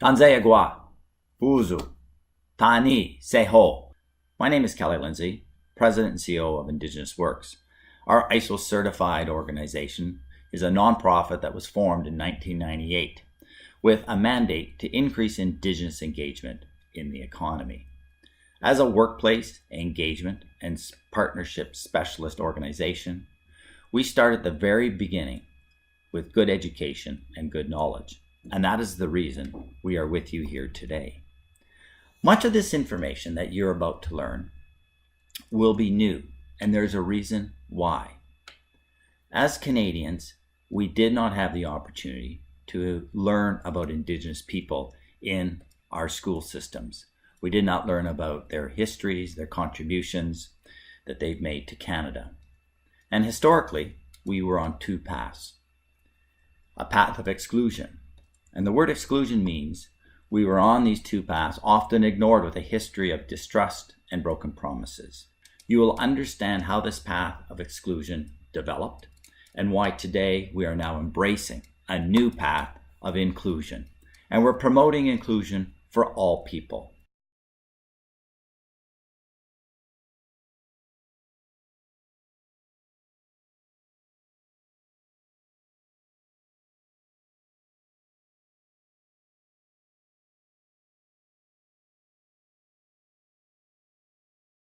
Tanzayagwa, Buzu, Tani, Seho. My name is Kelly Lindsay, President and CEO of Indigenous Works. Our ISO certified organization is a nonprofit that was formed in 1998 with a mandate to increase Indigenous engagement in the economy. As a workplace, engagement, and partnership specialist organization, we start at the very beginning with good education and good knowledge, and that is the reason we are with you here today. Much of this information that you're about to learn will be new, and there's a reason why. As Canadians, we did not have the opportunity to learn about Indigenous people in our school systems. We did not learn about their histories, their contributions that they've made to Canada. And historically, we were on two paths. A path of exclusion. And the word exclusion means we were on these two paths, often ignored with a history of distrust and broken promises. You will understand how this path of exclusion developed and why today we are now embracing a new path of inclusion. And we're promoting inclusion for all people.